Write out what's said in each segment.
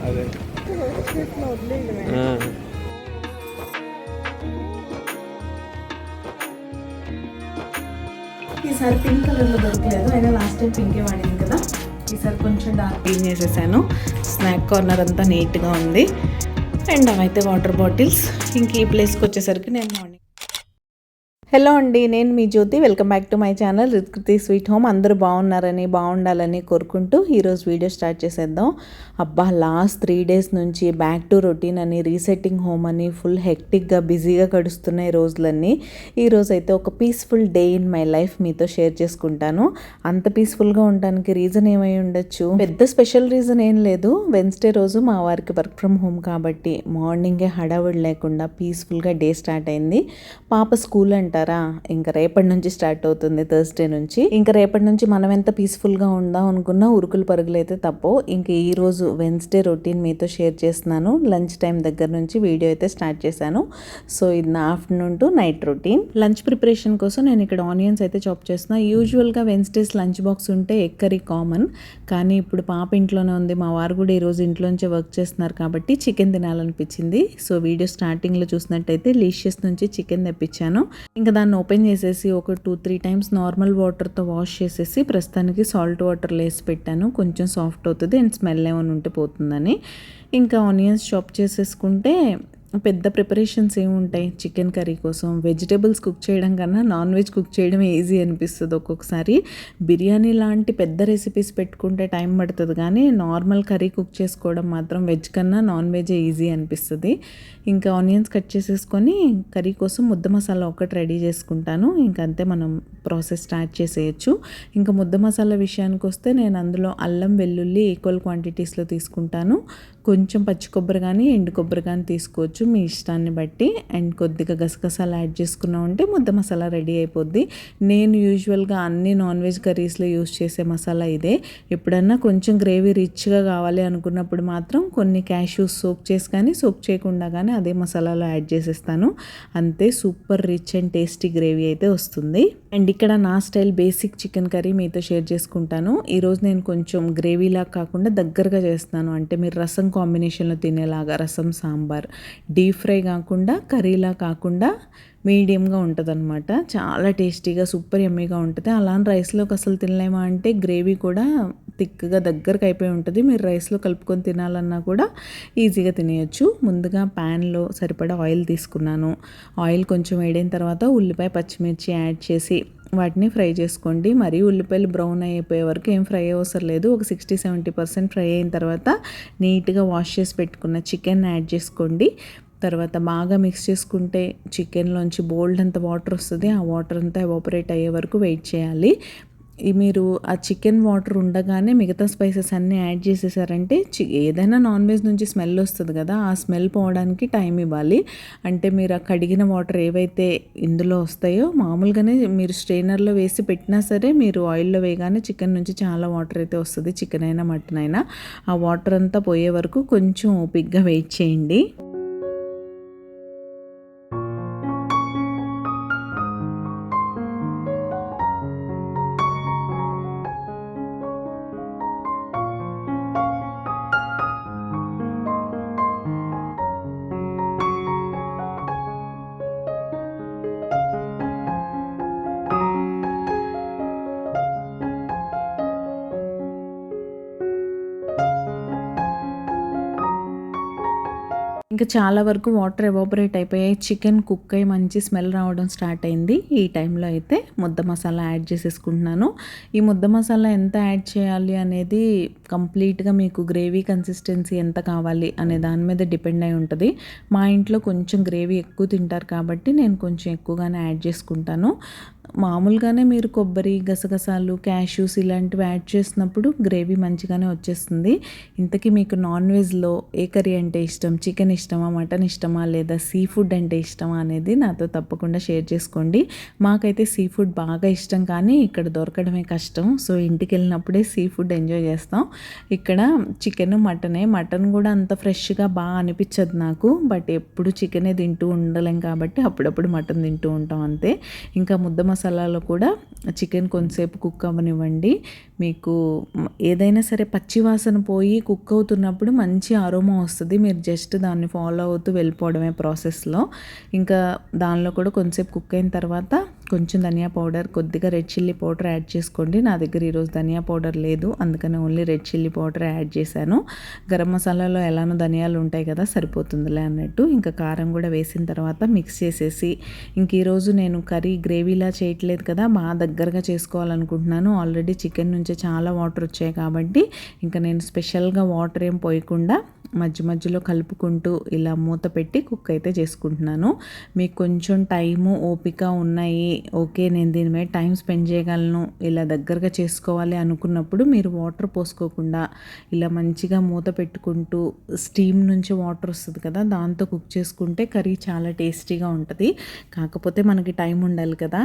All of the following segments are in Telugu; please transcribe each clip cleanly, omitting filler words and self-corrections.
అదే ఈసారి పింక్ కలర్లో దొరకలేదు, అయినా లాస్ట్ టైం పింకే వాడింది కదా. ఈసారి కొంచెం డార్క్ క్లీన్ చేసేసాను. స్నాక్ కార్నర్ అంతా నీట్గా ఉంది. అండ్ అవైతే వాటర్ బాటిల్స్. ఇంక ఈ ప్లేస్కి వచ్చేసరికి నేను మార్నింగ్. హలో అండి, నేను మీ Jyothi. Welcome back to my channel Ritkriti sweet home. అందరూ బాగుండాలని కోరుకుంటూ ఈరోజు వీడియో స్టార్ట్ చేసేద్దాం. అబ్బా, లాస్ట్ 3 days నుంచి బ్యాక్ టు రొటీన్ అని, రీసెట్టింగ్ హోమ్ అని ఫుల్ హెక్టిక్గా బిజీగా గడుస్తున్నాయి రోజులన్నీ. ఈరోజు అయితే ఒక peaceful day in my life మీతో షేర్ చేసుకుంటాను. అంత పీస్ఫుల్గా ఉండడానికి రీజన్ ఏమై ఉండొచ్చు? పెద్ద స్పెషల్ రీజన్ ఏం లేదు. వెన్స్డే రోజు మా వారికి వర్క్ ఫ్రమ్ హోమ్ కాబట్టి మార్నింగే హడావిడి లేకుండా పీస్ఫుల్గా డే స్టార్ట్ అయింది. పాప స్కూల్ అంటారా, ఇంకా రేపటి నుంచి స్టార్ట్ అవుతుంది, థర్స్డే నుంచి. ఇంకా రేపటి నుంచి మనం ఎంత పీస్ఫుల్గా ఉందాం అనుకున్నా ఉరుకులు పరుగులు అయితే తప్పవు. ఇంక ఈరోజు వెన్స్డే రొటీన్ మీతో షేర్ చేస్తున్నాను. లంచ్ టైం దగ్గర నుంచి వీడియో అయితే స్టార్ట్ చేశాను. సో ఇది నా afternoon to night routine. Lunch preparation కోసం నేను ఇక్కడ ఆనియన్స్ అయితే చాప్ చేస్తున్నాను. యూజువల్గా వెన్స్డేస్ లంచ్ బాక్స్ ఉంటే ఎగ్ కర్రీ కామన్, కానీ ఇప్పుడు పాప ఇంట్లోనే ఉంది, మా వారు కూడా ఈరోజు ఇంట్లోంచే వర్క్ చేస్తున్నారు కాబట్టి చికెన్ తినాలనిపించింది. సో వీడియో స్టార్టింగ్లో చూసినట్టయితే లీషియస్ నుంచి చికెన్ తెప్పించాను. ఇంకా దాన్ని ఓపెన్ చేసేసి ఒక 2-3 times నార్మల్ వాటర్తో వాష్ చేసేసి ప్రస్తుతానికి సాల్ట్ వాటర్లో వేసి పెట్టాను. కొంచెం సాఫ్ట్ అవుతుంది అండ్ స్మెల్ ఏమైనా ఉంటే పోతుందని. ఇంకా ఆనియన్స్ చాప్ చేసేసుకుంటే పెద్ద ప్రిపరేషన్స్ ఏముంటాయి చికెన్ కర్రీ కోసం. వెజిటేబుల్స్ కుక్ చేయడం కన్నా నాన్ వెజ్ కుక్ చేయడం ఈజీ అనిపిస్తుంది ఒక్కొక్కసారి. బిర్యానీ లాంటి పెద్ద రెసిపీస్ పెట్టుకుంటే టైం పడుతుంది, కానీ నార్మల్ కర్రీ కుక్ చేసుకోవడం మాత్రం వెజ్ కన్నా నాన్ వెజ్ ఈజీ అనిపిస్తుంది. ఇంకా ఆనియన్స్ కట్ చేసేసుకొని కర్రీ కోసం ముద్ద మసాలా ఒకటి రెడీ చేసుకుంటాను. ఇంకంతే, మనం ప్రాసెస్ స్టార్ట్ చేసేయచ్చు. ఇంకా ముద్ద మసాలా విషయానికి వస్తే నేను అందులో అల్లం వెల్లుల్లి ఈక్వల్ క్వాంటిటీస్లో తీసుకుంటాను. కొంచెం పచ్చి కొబ్బరి కానీ ఎండు కొబ్బరి కానీ తీసుకోవచ్చు మీ ఇష్టాన్ని బట్టి. అండ్ కొద్దిగా గసగసాలు యాడ్ చేసుకున్నామంటే ముద్ద మసాలా రెడీ అయిపోద్ది. నేను యూజువల్గా అన్ని నాన్ వెజ్ కర్రీస్లో యూజ్ చేసే మసాలా ఇదే. ఎప్పుడన్నా కొంచెం గ్రేవీ రిచ్గా కావాలి అనుకున్నప్పుడు మాత్రం కొన్ని క్యాష్యూస్ సోక్ చేసి కానీ సోక్ చేయకుండా కానీ అదే మసాలాలో యాడ్ చేసేస్తాను. అంతే, super rich and tasty gravy అయితే వస్తుంది. అండ్ ఇక్కడ నా స్టైల్ బేసిక్ చికెన్ కర్రీ మీతో షేర్ చేసుకుంటాను. ఈరోజు నేను కొంచెం గ్రేవీలా కాకుండా దగ్గరగా చేస్తాను. అంటే మీరు రసం కాంబినేషన్లో తినేలాగా, రసం సాంబార్, డీప్ ఫ్రై కాకుండా కర్రీలా కాకుండా మీడియంగా ఉంటుంది అనమాట. చాలా టేస్టీగా సూపర్ యమ్మీగా ఉంటుంది. అలానే రైస్లోకి అసలు తినలేమా అంటే గ్రేవీ కూడా థిక్గా దగ్గరకు అయిపోయి ఉంటుంది. మీరు రైస్లో కలుపుకొని తినాలన్నా కూడా ఈజీగా తినేయచ్చు. ముందుగా ప్యాన్లో సరిపడా ఆయిల్ తీసుకున్నాను. ఆయిల్ కొంచెం వేడైన తర్వాత ఉల్లిపాయ పచ్చిమిర్చి యాడ్ చేసి వాటిని ఫ్రై చేసుకోండి. మరీ ఉల్లిపాయలు బ్రౌన్ అయిపోయే వరకు ఏం ఫ్రై అవసరం లేదు. ఒక 60-70% ఫ్రై అయిన తర్వాత నీట్గా వాష్ చేసి పెట్టుకున్న చికెన్ యాడ్ చేసుకోండి. తర్వాత బాగా మిక్స్ చేసుకుంటే చికెన్లోంచి బోల్డ్ అంత వాటర్ వస్తుంది. ఆ వాటర్ అంతా ఎవాపరేట్ అయ్యే వరకు వెయిట్ చేయాలి. మీరు ఆ చికెన్ వాటర్ ఉండగానే మిగతా స్పైసెస్ అన్నీ యాడ్ చేసేసారంటే ఏదైనా నాన్ వెజ్ నుంచి స్మెల్ వస్తుంది కదా, ఆ స్మెల్ పోవడానికి టైం ఇవ్వాలి. అంటే మీరు ఆ కడిగిన వాటర్ ఏవైతే ఇందులో వస్తాయో మామూలుగానే మీరు స్ట్రెయినర్లో వేసి పెట్టినా సరే, మీరు ఆయిల్లో వేయగానే చికెన్ నుంచి చాలా వాటర్ అయితే వస్తుంది. చికెన్ అయినా మటన్ అయినా ఆ వాటర్ అంతా పోయే వరకు కొంచెం ఓపిక్గా వెయిట్ చేయండి. ఇంకా చాలా వరకు వాటర్ ఎవాపరేట్ అయిపోయాయి. చికెన్ కుక్ అయ్యి మంచి స్మెల్ రావడం స్టార్ట్ అయింది. ఈ టైంలో అయితే ముద్ద మసాలా యాడ్ చేసేసుకుంటున్నాను. ఈ ముద్ద మసాలా ఎంత యాడ్ చేయాలి అనేది కంప్లీట్గా మీకు గ్రేవీ కన్సిస్టెన్సీ ఎంత కావాలి అనే దాని మీద డిపెండ్ అయి ఉంటుంది. మా ఇంట్లో కొంచెం గ్రేవీ ఎక్కువ తింటారు కాబట్టి నేను కొంచెం ఎక్కువగానే యాడ్ చేసుకుంటాను. మామూలుగానే మీరు కొబ్బరి, గసగసాలు, క్యాష్యూస్ ఇలాంటివి యాడ్ చేసినప్పుడు గ్రేవీ మంచిగానే వచ్చేస్తుంది. ఇంతకీ మీకు నాన్ వెజ్లో ఏ కర్రీ అంటే ఇష్టం? చికెన్ ఇష్టమా, మటన్ ఇష్టమా, లేదా సీ ఫుడ్ అంటే ఇష్టమా అనేది నాతో తప్పకుండా షేర్ చేసుకోండి. మాకైతే సీ ఫుడ్ బాగా ఇష్టం, కానీ ఇక్కడ దొరకడమే కష్టం. సో ఇంటికి వెళ్ళినప్పుడే సీ ఫుడ్ ఎంజాయ్ చేస్తాం. ఇక్కడ చికెన్, మటన్ కూడా అంత ఫ్రెష్గా బాగా అనిపించదు నాకు. బట్ ఎప్పుడు చికెనే తింటూ ఉండలేం కాబట్టి అప్పుడప్పుడు మటన్ తింటూ ఉంటాం అంతే. ఇంకా ముద్ద మసాలాలో కూడా చికెన్ కొంతసేపు కుక్ అవ్వనివ్వండి. మీకు ఏదైనా సరే పచ్చి వాసన పోయి కుక్ అవుతున్నప్పుడు మంచి అరోమా వస్తుంది. మీరు జస్ట్ దాన్ని ఫాలో అవుతూ వెళ్ళిపోవడమే ప్రాసెస్లో. ఇంకా దానిలో కూడా కొంతసేపు కుక్ అయిన తర్వాత కొంచెం ధనియా పౌడర్, కొద్దిగా రెడ్ చిల్లీ పౌడర్ యాడ్ చేసుకోండి. నా దగ్గర ఈరోజు ధనియా పౌడర్ లేదు, అందుకని only red chilli powder add చేశాను. గరం మసాలాలో ఎలానో ధనియాలు ఉంటాయి కదా, సరిపోతుందిలే అన్నట్టు. ఇంకా కారం కూడా వేసిన తర్వాత మిక్స్ చేసేసి, ఇంక ఈరోజు నేను కర్రీ గ్రేవీలా చేయట్లేదు కదా, బాగా దగ్గరగా చేసుకోవాలనుకుంటున్నాను. ఆల్రెడీ చికెన్ నుంచి చాలా వాటర్ వచ్చాయి కాబట్టి ఇంకా నేను స్పెషల్గా వాటర్ ఏం పోయకుండా మధ్యలో కలుపుకుంటూ ఇలా మూత పెట్టి కుక్ అయితే చేసుకుంటున్నాను. మీకు కొంచెం టైము, ఓపిక ఉన్నాయి, ఓకే నేను దీని మీద టైం స్పెండ్ చేయగలను, ఇలా దగ్గరగా చేసుకోవాలి అనుకున్నప్పుడు మీరు వాటర్ పోసుకోకుండా ఇలా మంచిగా మూత పెట్టుకుంటూ స్టీమ్ నుంచి వాటర్ వస్తుంది కదా, దాంతో కుక్ చేసుకుంటే కర్రీ చాలా టేస్టీగా ఉంటుంది. కాకపోతే మనకి టైం ఉండాలి కదా,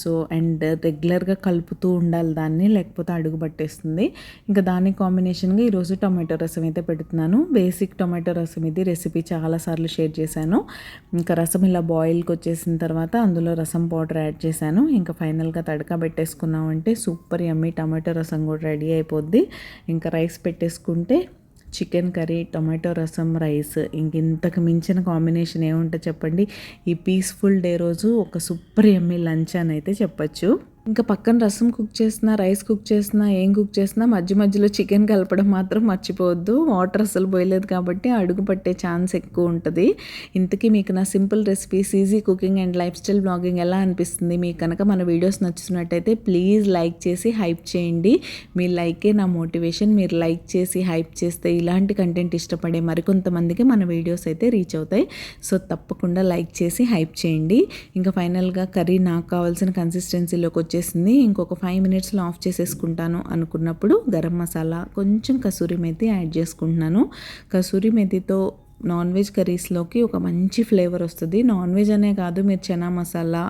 సో అండ్ రెగ్యులర్గా కలుపుతూ ఉండాలి దాన్ని, లేకపోతే అడుగు పట్టేస్తుంది. ఇంకా దానికి కాంబినేషన్గా ఈరోజు టొమాటో రసం అయితే పెడుతున్నాను. బేసిక్ టొమాటో రసం ఇది, రెసిపీ చాలాసార్లు షేర్ చేశాను. ఇంకా రసం ఇలా బాయిల్కి వచ్చేసిన తర్వాత అందులో రసం పౌడర్ యాడ్ చేశాను. ఇంకా ఫైనల్గా తడక పెట్టేసుకున్నామంటే సూపర్ యమ్మీ టొమాటో రసం కూడా రెడీ అయిపోద్ది. ఇంకా రైస్ పెట్టేసుకుంటే చికెన్ కర్రీ, టొమాటో రసం, రైస్, ఇంతకు మించిన కాంబినేషన్ ఏముంటుంది చెప్పండి. ఈ పీస్ఫుల్ డే రోజు ఒక సూపర్ యమ్మీ లంచ్ అని అయితే చెప్పచ్చు. ఇంకా పక్కన రసం కుక్ చేసినా, రైస్ కుక్ చేసినా, ఏం కుక్ చేసినా మధ్యలో చికెన్ కలపడం మాత్రం మర్చిపోవద్దు. వాటర్ అసలు పోయలేదు కాబట్టి అడుగు పట్టే ఛాన్స్ ఎక్కువ ఉంటుంది. ఇంతకీ మీకు నా simple recipes, easy cooking and life style blogging ఎలా అనిపిస్తుంది? మీకు కనుక మన వీడియోస్ నచ్చుతున్నట్టయితే ప్లీజ్ లైక్ చేసి హైప్ చేయండి. మీ లైకే నా మోటివేషన్. మీరు లైక్ చేసి హైప్ చేస్తే ఇలాంటి కంటెంట్ ఇష్టపడే మరికొంతమందికి మన వీడియోస్ అయితే రీచ్ అవుతాయి. సో తప్పకుండా లైక్ చేసి హైప్ చేయండి. ఇంకా ఫైనల్గా కర్రీ నాకు కావాల్సిన కన్సిస్టెన్సీలోకి వచ్చేసింది. ఇంకొక 5 మినిట్స్లో ఆఫ్ చేసేసుకుంటాను అనుకున్నప్పుడు గరం మసాలా, కొంచెం కసూరి మేతి యాడ్ చేసుకుంటున్నాను. కసూరి మేతితో నాన్ వెజ్ కర్రీస్లోకి ఒక మంచి ఫ్లేవర్ వస్తుంది. నాన్ వెజ్ అనే కాదు, మీరు చనా మసాలా,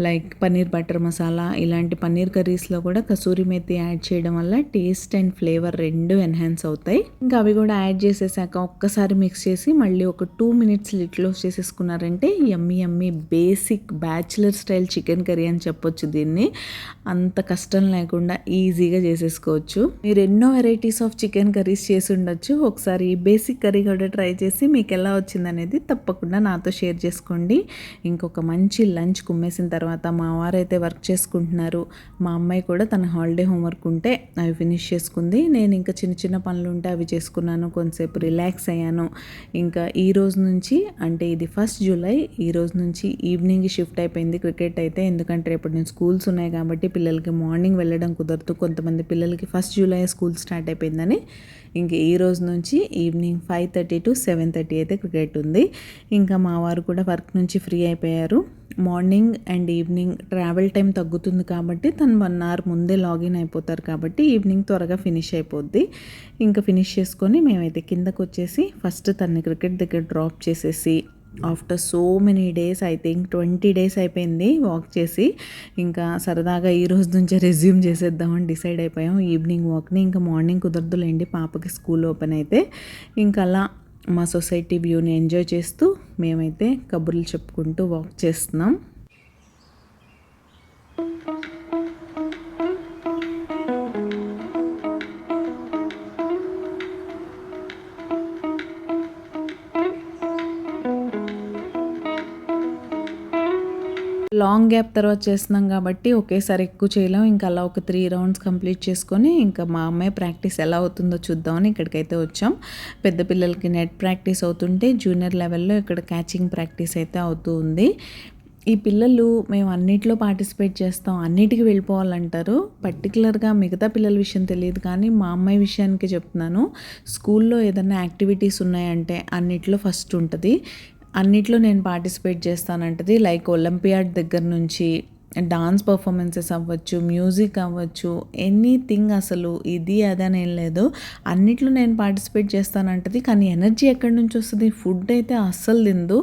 లైక్ పన్నీర్ బటర్ మసాలా, ఇలాంటి పన్నీర్ కర్రీస్లో కూడా కసూరి మేతి యాడ్ చేయడం వల్ల టేస్ట్ అండ్ ఫ్లేవర్ రెండు ఎన్హాన్స్ అవుతాయి. ఇంకా అవి కూడా యాడ్ చేసేసాక ఒక్కసారి మిక్స్ చేసి మళ్ళీ ఒక 2 మినిట్స్ లిడ్ క్లోజ్ చేసేసుకున్నారంటే yummy basic bachelor style chicken curry అని చెప్పొచ్చు. దీన్ని అంత కష్టం లేకుండా ఈజీగా చేసేసుకోవచ్చు. మీరు ఎన్నో వెరైటీస్ ఆఫ్ చికెన్ కర్రీస్ చేసి ఉండొచ్చు. ఒకసారి ఈ బేసిక్ కర్రీ కూడా ట్రై చేసి మీకు ఎలా వచ్చిందనేది తప్పకుండా నాతో షేర్ చేసుకోండి. ఇంకొక మంచి లంచ్ కుమ్మేసిన తర్వాత మా వారైతే వర్క్ చేసుకుంటున్నారు. మా అమ్మాయి కూడా తన హాలిడే హోంవర్క్ ఉంటే అవి ఫినిష్ చేసుకుంది. నేను ఇంకా చిన్న పనులు ఉంటే అవి చేసుకున్నాను. కొంతసేపు రిలాక్స్ అయ్యాను. ఇంకా ఈ రోజు నుంచి, అంటే ఇది 1 జూలై, ఈ రోజు నుంచి ఈవినింగ్ షిఫ్ట్ అయిపోయింది క్రికెట్ అయితే. ఎందుకంటే రేపటి నుంచి స్కూల్స్ ఉన్నాయి కాబట్టి పిల్లలకి మార్నింగ్ వెళ్ళడం కుదరదు. కొంతమంది పిల్లలకి 1 జూలై స్కూల్ స్టార్ట్ అయిపోయిందని ఇంక ఈ రోజు నుంచి ఈవినింగ్ 5:30 to 7:30 అయితే క్రికెట్ ఉంది. ఇంకా మా వారు కూడా వర్క్ నుంచి ఫ్రీ అయిపోయారు. Morning and evening travel time తగ్గుతుంది కాబట్టి తను 1 అవర్ ముందే లాగిన్ అయిపోతారు కాబట్టి ఈవినింగ్ త్వరగా ఫినిష్ అయిపోద్ది. ఇంకా ఫినిష్ చేసుకొని మేమైతే కిందకు వచ్చేసి ఫస్ట్ తనని క్రికెట్ దగ్గర డ్రాప్ చేసేసి, after so many days, I think 20 days అయిపోయింది వాక్ చేసి, ఇంకా సరదాగా ఈ రోజు నుంచే రెజ్యూమ్ చేసేద్దామని డిసైడ్ అయిపోయాం ఈవినింగ్ వాక్ని. ఇంకా మార్నింగ్ కుదరదులేండి, పాపకి స్కూల్ ఓపెన్ అయితే. ఇంకా అలా మా సొసైటీ వ్యూని ఎంజాయ్ చేస్తూ మేమైతే కబుర్లు చెప్పుకుంటూ వాక్ చేస్తున్నాం. లాంగ్ గ్యాప్ తర్వాత చేస్తున్నాం కాబట్టి ఒకేసారి ఎక్కువ చేయలేం. ఇంకా అలా ఒక 3 rounds కంప్లీట్ చేసుకొని ఇంకా మా అమ్మాయి ప్రాక్టీస్ ఎలా అవుతుందో చూద్దామని ఇక్కడికైతే వచ్చాం. పెద్ద పిల్లలకి నెట్ ప్రాక్టీస్ అవుతుంటే జూనియర్ లెవెల్లో ఇక్కడ క్యాచింగ్ ప్రాక్టీస్ అయితే అవుతూ ఉంది. ఈ పిల్లలు మేము అన్నిట్లో పార్టిసిపేట్ చేస్తాం, అన్నిటికీ వెళ్ళిపోవాలంటారు. పర్టికులర్గా మిగతా పిల్లల విషయం తెలియదు, కానీ మా అమ్మాయి విషయానికి చెప్తున్నాను. స్కూల్లో ఏదైనా యాక్టివిటీస్ ఉన్నాయంటే అన్నిట్లో ఫస్ట్ ఉంటుంది. అన్నిట్లో నేను పార్టిసిపేట్ చేస్తానంటది. లైక్ ఒలింపియాడ్ దగ్గర నుంచి డాన్స్ పర్ఫార్మెన్సెస్ అవ్వచ్చు, మ్యూజిక్ అవ్వచ్చు, ఎనీథింగ్ అసలు ఇది అదని ఏం లేదు, అన్నిట్లో నేను పార్టిసిపేట్ చేస్తానంటది. కానీ ఎనర్జీ ఎక్కడి నుంచి వస్తుంది? ఫుడ్ అయితే అస్సలు తిందు.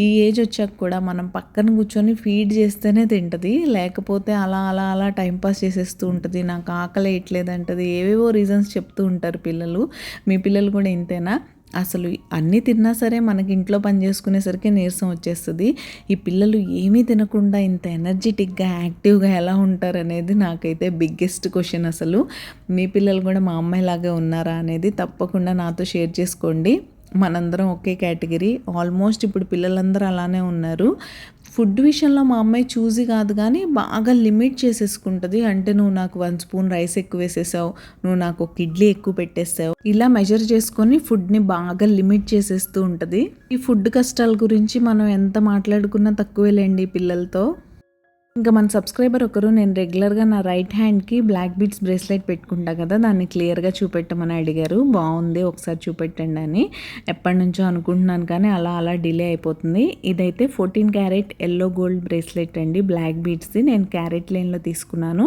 ఈ ఏజ్ వచ్చాక కూడా మనం పక్కన కూర్చొని ఫీడ్ చేస్తేనే తింటుంది, లేకపోతే అలా అలా అలా టైంపాస్ చేసేస్తూ ఉంటుంది. నాకు ఆకలి వేయట్లేదంటది, ఏవేవో రీజన్స్ చెప్తూ ఉంటారు పిల్లలు. మీ పిల్లలు కూడా ఇంతేనా? అసలు అన్నీ తిన్నా సరే మనకి ఇంట్లో పని చేసుకునేసరికి నీరసం వచ్చేస్తుంది. ఈ పిల్లలు ఏమీ తినకుండా ఇంత ఎనర్జెటిక్గా యాక్టివ్గా ఎలా ఉంటారనేది నాకైతే బిగ్గెస్ట్ క్వశ్చన్. అసలు మీ పిల్లలు కూడా మా అమ్మాయిలాగే ఉన్నారా అనేది తప్పకుండా నాతో షేర్ చేసుకోండి. మనందరం ఒకే కేటగిరీ, ఆల్మోస్ట్ ఇప్పుడు పిల్లలందరూ అలానే ఉన్నారు. ఫుడ్ విషయంలో మా అమ్మాయి చూసి కాదు కానీ బాగా లిమిట్ చేసేసుకుంటుంది. అంటే నువ్వు నాకు 1 స్పూన్ రైస్ ఎక్కువ వేసేసావు, నువ్వు నాకు ఒక ఇడ్లీ ఎక్కువ పెట్టేసావు, ఇలా మెజర్ చేసుకొని ఫుడ్ని బాగా లిమిట్ చేసేస్తూ ఉంటుంది. ఈ ఫుడ్ కష్టాల గురించి మనం ఎంత మాట్లాడుకున్నా తక్కువేలేండి పిల్లలతో. ఇంకా మన సబ్స్క్రైబర్ ఒకరు నేను రెగ్యులర్గా నా రైట్ హ్యాండ్కి బ్లాక్ బీడ్స్ బ్రేస్లెట్ పెట్టుకుంటా కదా, దాన్ని క్లియర్గా చూపెట్టమని అడిగారు. బాగుంది, ఒకసారి చూపెట్టండి అని. ఎప్పటి నుంచో అనుకుంటున్నాను కానీ అలా అలా డిలే అయిపోతుంది. ఇదైతే 14 క్యారెట్ ఎల్లో గోల్డ్ బ్రేస్లెట్ అండి, బ్లాక్ బీడ్స్ది. నేను క్యారెట్ లైన్లో తీసుకున్నాను.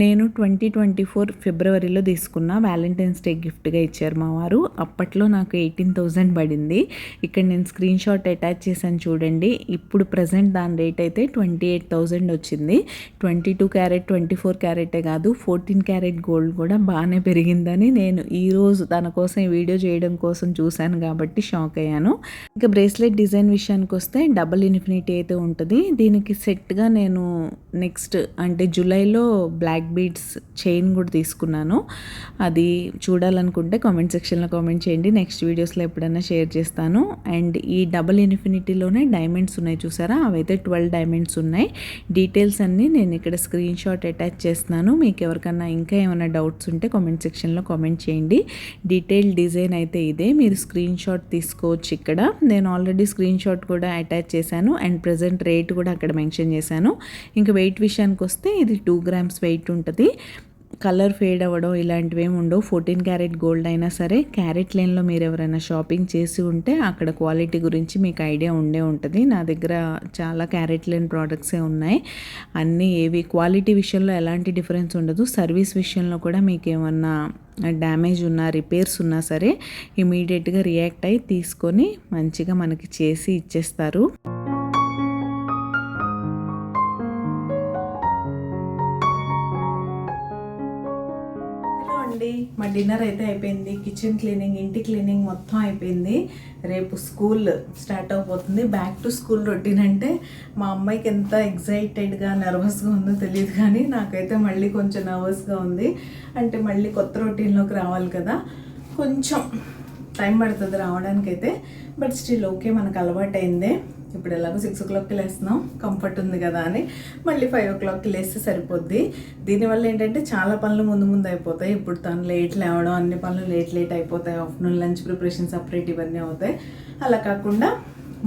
నేను 2024 ఫిబ్రవరిలో తీసుకున్నా. వ్యాలంటైన్స్ డే గిఫ్ట్గా ఇచ్చారు మా వారు. అప్పట్లో నాకు 18,000 పడింది. ఇక్కడ నేను స్క్రీన్ షాట్ అటాచ్ చేశాను చూడండి. ఇప్పుడు ప్రజెంట్ దాని రేట్ అయితే 28,000 వచ్చింది. 22 క్యారెట్ 24 క్యారెటే కాదు 14 క్యారెట్ గోల్డ్ కూడా బాగానే పెరిగిందని నేను ఈరోజు తన కోసం ఈ వీడియో చేయడం కోసం చూశాను కాబట్టి షాక్ అయ్యాను. ఇంకా బ్రేస్లెట్ డిజైన్ విషయానికి వస్తే డబుల్ ఇన్ఫినిటీ అయితే ఉంటుంది. దీనికి సెట్గా నేను నెక్స్ట్ అంటే జూలైలో బ్లాక్ బీడ్స్ చైన్ కూడా తీసుకున్నాను. అది చూడాలనుకుంటే కామెంట్ సెక్షన్లో కామెంట్ చేయండి, నెక్స్ట్ వీడియోస్లో ఎప్పుడైనా షేర్ చేస్తాను. అండ్ ఈ డబుల్ ఇన్ఫినిటీలోనే డైమండ్స్ ఉన్నాయి చూసారా, అవైతే 12 డైమండ్స్ ఉన్నాయి. డీటెయిల్స్ అన్నీ నేను ఇక్కడ స్క్రీన్ షాట్ అటాచ్ చేస్తున్నాను. మీకు ఎవరికన్నా ఇంకా ఏమైనా డౌట్స్ ఉంటే కామెంట్ సెక్షన్లో కామెంట్ చేయండి. డీటెయిల్ డిజైన్ అయితే ఇదే, మీరు స్క్రీన్ షాట్ తీసుకోవచ్చు. ఇక్కడ నేను ఆల్రెడీ స్క్రీన్ షాట్ కూడా అటాచ్ చేశాను అండ్ ప్రజెంట్ రేట్ కూడా అక్కడ మెన్షన్ చేశాను. ఇంకా వెయిట్ విషయానికి వస్తే ఇది 2 గ్రామ్స్ వెయిట్ ఉంటుంది. కలర్ ఫేడ్ అవ్వడం ఇలాంటివి ఏమి ఉండవు. 14 క్యారెట్ గోల్డ్ అయినా సరే క్యారెట్ లైన్లో మీరు ఎవరైనా షాపింగ్ చేసి ఉంటే అక్కడ క్వాలిటీ గురించి మీకు ఐడియా ఉండే ఉంటుంది. నా దగ్గర చాలా క్యారెట్ లైన్ ప్రోడక్ట్సే ఉన్నాయి. అన్నీ ఏవి క్వాలిటీ విషయంలో ఎలాంటి డిఫరెన్స్ ఉండదు. సర్వీస్ విషయంలో కూడా మీకు ఏమన్నా డ్యామేజ్ ఉన్నా రిపేర్స్ ఉన్నా సరే ఇమీడియట్గా రియాక్ట్ అయ్యి తీసుకొని మంచిగా మనకి చేసి ఇచ్చేస్తారు. మా డిన్నర్ అయితే అయిపోయింది, కిచెన్ క్లీనింగ్, ఇంటి క్లీనింగ్ మొత్తం అయిపోయింది. రేపు స్కూల్ స్టార్ట్ అయిపోతుంది. బ్యాక్ టు స్కూల్ రొటీన్ అంటే మా అమ్మాయికి ఎంత ఎగ్జైటెడ్గా నర్వస్గా ఉందో తెలియదు కానీ నాకైతే మళ్ళీ కొంచెం నర్వస్గా ఉంది. అంటే మళ్ళీ కొత్త రొటీన్లోకి రావాలి కదా, కొంచెం టైం పడుతుంది రావడానికైతే. బట్ స్టిల్ ఓకే, మనకు అలవాటు అయిందే. ఇప్పుడు ఎలాగో 6 o'clockకి లేస్తున్నాం, కంఫర్ట్ ఉంది కదా అని మళ్ళీ 5 o'clockకి లేస్తే సరిపోద్ది. దీనివల్ల ఏంటంటే చాలా పనులు ముందు అయిపోతాయి. ఇప్పుడు తను లేట్ లేవడం, అన్ని పనులు లేట్ అయిపోతాయి. ఆఫ్టర్నూన్ లంచ్ ప్రిపరేషన్ సపరేట్ ఇవన్నీ అవుతాయి. అలా కాకుండా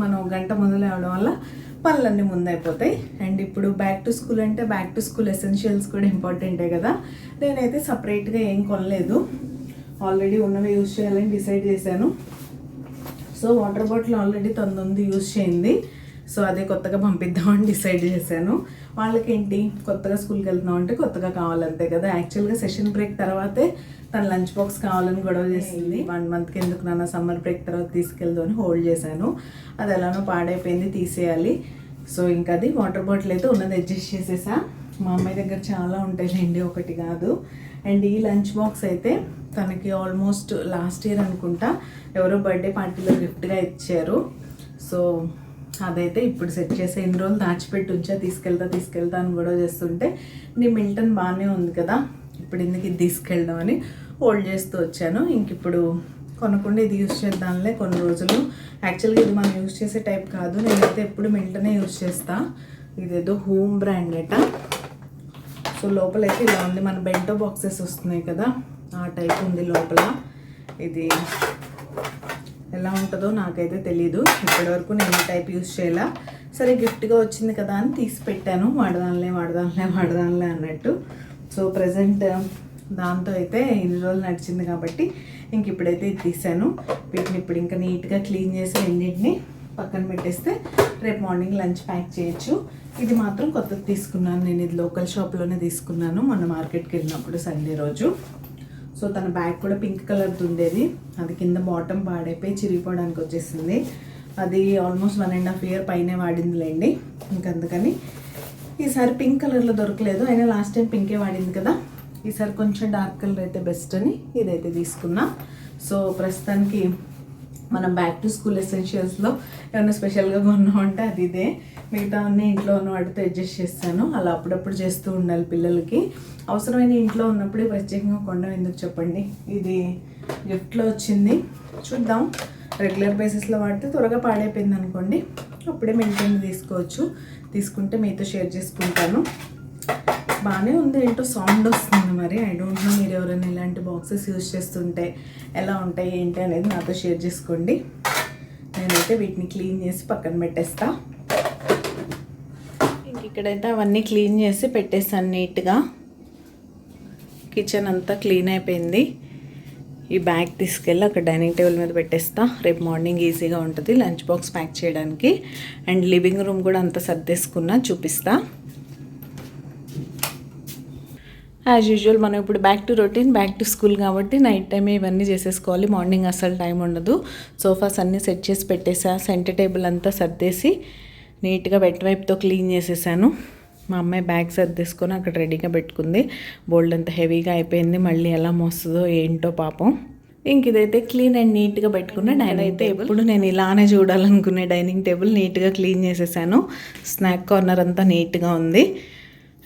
మనం 1 గంట ముందు లేవడం వల్ల పనులన్నీ ముందైపోతాయి. అండ్ ఇప్పుడు బ్యాక్ టు స్కూల్ అంటే బ్యాక్ టు స్కూల్ ఎసెన్షియల్స్ కూడా ఇంపార్టెంటే కదా. నేనైతే సపరేట్గా ఏం కొనలేదు, ఆల్రెడీ ఉన్నవి యూజ్ చేయాలని డిసైడ్ చేశాను. సో వాటర్ బాటిల్ ఆల్రెడీ తొందరది యూజ్ చేయింది, సో అదే కొత్తగా పంపిద్దామని డిసైడ్ చేశాను. వాళ్ళకేంటి కొత్తగా స్కూల్కి వెళ్తున్నాం అంటే కొత్తగా కావాలంతే కదా. యాక్చువల్గా సెషన్ బ్రేక్ తర్వాతే తన లంచ్ బాక్స్ కావాలని గొడవ చేసింది. 1 monthకి ఎందుకు నాన్న, సమ్మర్ బ్రేక్ తర్వాత తీసుకెళ్దాం అని హోల్డ్ చేశాను. అది ఎలానో పాడైపోయింది, తీసేయాలి. సో ఇంకా అది వాటర్ బాటిల్ అయితే ఉన్నది అడ్జస్ట్ చేసేసా. మా అమ్మాయి దగ్గర చాలా ఉంటాయిలేండి, ఒకటి కాదు. అండ్ ఈ లంచ్ బాక్స్ అయితే తనకి ఆల్మోస్ట్ లాస్ట్ ఇయర్ అనుకుంటా ఎవరో బర్త్డే పార్టీలో గిఫ్ట్గా ఇచ్చారు. సో అదైతే ఇప్పుడు సెట్ చేసే, ఇన్ని రోజులు దాచిపెట్టి ఉంచా, తీసుకెళ్తా అని గొడవ చేస్తుంటే నీ మిల్టన్ బాగానే ఉంది కదా, ఇప్పుడు ఎందుకు ఇది తీసుకెళ్దాం అని హోల్డ్ చేస్తూ వచ్చాను. ఇంక ఇప్పుడు కొనకుండా ఇది యూజ్ చేద్దాంలే కొన్ని రోజులు. యాక్చువల్గా ఇది మనం యూజ్ చేసే టైప్ కాదు, నేనైతే ఎప్పుడు మిల్టనే యూజ్ చేస్తా. ఇదేదో హోమ్ బ్రాండ్ అట. సో లోపలైతే ఇలా ఉంది, మన బెంటో బాక్సెస్ వస్తున్నాయి కదా ఆ టైప్ ఉంది లోపల. ఇది ఎలా ఉంటుందో నాకైతే తెలీదు, ఇప్పటివరకు నేను ఈ టైప్ యూజ్ చేయాల. సరే గిఫ్ట్గా వచ్చింది కదా అని తీసి పెట్టాను, వాడదాంలే అన్నట్టు. సో ప్రజెంట్ దాంతో అయితే ఇన్ని రోజులు నడిచింది కాబట్టి ఇంక ఇప్పుడైతే ఇది తీసాను. వీటిని ఇప్పుడు ఇంకా నీట్గా క్లీన్ చేసి రెండింటిని పక్కన పెట్టేస్తే రేపు మార్నింగ్ లంచ్ ప్యాక్ చేయొచ్చు. ఇది మాత్రం కొత్తది తీసుకున్నాను నేను. ఇది లోకల్ షాప్లోనే తీసుకున్నాను మొన్న మార్కెట్కి వెళ్ళినప్పుడు సండే రోజు. సో తన బ్యాగ్ కూడా పింక్ కలర్ది ఉండేది, అది కింద బాటమ్ పాడైపోయి చిరిగిపోవడానికి వచ్చేసింది. అది ఆల్మోస్ట్ 1.5 year పైనే వాడిందిలేండి. ఇంకందుకని ఈసారి పింక్ కలర్లో దొరకలేదు, అయినా లాస్ట్ టైం పింకే వాడింది కదా, ఈసారి కొంచెం డార్క్ కలర్ అయితే బెస్ట్ అని ఇదైతే తీసుకున్నా. సో ప్రస్తుతానికి మనం బ్యాక్ టు స్కూల్ ఎసెన్షియల్స్లో ఏమైనా స్పెషల్గా కొన్నామంటే అది ఇదే. మిగతా అన్నీ ఇంట్లో ఉన్న వాటితో అడ్జస్ట్ చేస్తాను. అలా అప్పుడప్పుడు చేస్తూ ఉండాలి పిల్లలకి. అవసరమైన ఇంట్లో ఉన్నప్పుడు ప్రత్యేకంగా కొనడం ఎందుకు చెప్పండి. ఇది గిఫ్ట్లో వచ్చింది, చూద్దాం. రెగ్యులర్ బేసిస్లో వాడితే త్వరగా పాడైపోయింది అనుకోండి, అప్పుడే మెయింటైన్ తీసుకోవచ్చు. తీసుకుంటే మీతో షేర్ చేసుకుంటాను. బాగానే ఉంది, ఏంటో సౌండ్ వస్తుంది మరి. ఐ డోంట్ నో మీరు ఎవరైనా ఇలాంటి బాక్సెస్ యూజ్ చేస్తుంటే ఎలా ఉంటాయి ఏంటి అనేది నాతో షేర్ చేసుకోండి. నేనైతే వీటిని క్లీన్ చేసి పక్కన పెట్టేస్తా. ఇక్కడైతే అవన్నీ క్లీన్ చేసి పెట్టేస్తాను నీట్గా. కిచెన్ అంతా క్లీన్ అయిపోయింది. ఈ బ్యాగ్ తీసుకెళ్ళి అక్కడ డైనింగ్ టేబుల్ మీద పెట్టేస్తా. రేపు మార్నింగ్ ఈజీగా ఉంటుంది లంచ్ బాక్స్ ప్యాక్ చేయడానికి. అండ్ లివింగ్ రూమ్ కూడా అంతా సర్దేసుకున్నా, చూపిస్తా. యాజ్ యూజువల్ మనం ఇప్పుడు back to routine, back to school కాబట్టి నైట్ టైం ఇవన్నీ చేసేసుకోవాలి. మార్నింగ్ అసలు టైం ఉండదు. సోఫాస్ అన్నీ సెట్ చేసి పెట్టేసా. సెంటర్ టేబుల్ అంతా సర్దేసి నీట్గా వెట్ వైప్తో క్లీన్ చేసేసాను. మా అమ్మాయి బ్యాగ్ సర్దేసుకొని అక్కడ రెడీగా పెట్టుకుంది. బోల్డ్ అంత హెవీగా అయిపోయింది, మళ్ళీ ఎలా మోస్తుందో ఏంటో పాపం. ఇంక ఇదైతే క్లీన్ అండ్ నీట్గా పెట్టుకున్న డైనింగ్ అయితే ఎప్పుడు నేను ఇలానే చూడాలనుకునే డైనింగ్ టేబుల్ నీట్గా క్లీన్ చేసేసాను. స్నాక్ కార్నర్ అంతా నీట్గా ఉంది.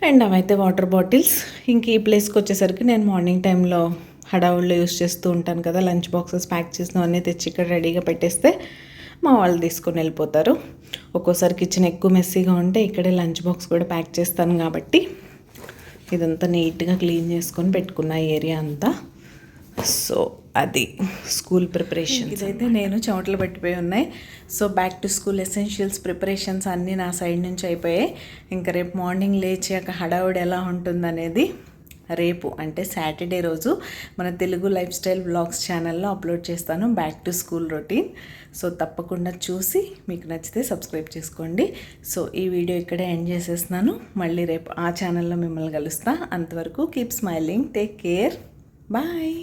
అండ్ అవైతే వాటర్ బాటిల్స్. ఇంక ఈ ప్లేస్కి వచ్చేసరికి నేను మార్నింగ్ టైంలో హడావుల్లో యూస్ చేస్తూ ఉంటాను కదా, లంచ్ బాక్సెస్ ప్యాక్ చేసినవన్నీ తెచ్చి ఇక్కడ రెడీగా పెట్టేస్తే మా వాళ్ళు తీసుకొని వెళ్ళిపోతారు. ఒక్కోసారి కిచెన్ ఎక్కువ మెస్సీగా ఉంటే ఇక్కడే లంచ్ బాక్స్ కూడా ప్యాక్ చేస్తాను కాబట్టి ఇదంతా నీట్గా క్లీన్ చేసుకొని పెట్టుకున్న ఏరియా అంతా. సో అది స్కూల్ ప్రిపరేషన్. ఇదైతే నేను చెమటలు పెట్టిపోయి ఉన్నాయి. So back to school essentials preparations అన్నీ నా సైడ్ నుంచి అయిపోయాయి. ఇంకా రేపు మార్నింగ్ లేచాక హడావుడి ఎలా ఉంటుందనేది రేపు అంటే సాటర్డే రోజు మన తెలుగు లైఫ్ స్టైల్ వ్లాగ్స్ ఛానల్లో అప్లోడ్ చేస్తాను, back to school routine. So తప్పకుండా చూసి మీకు నచ్చితే సబ్స్క్రైబ్ చేసుకోండి. సో ఈ వీడియో ఇక్కడే ఎండ్ చేసేస్తున్నాను. మళ్ళీ రేపు ఆ ఛానల్లో మిమ్మల్ని కలుస్తా. అంతవరకు keep smiling, take care, bye.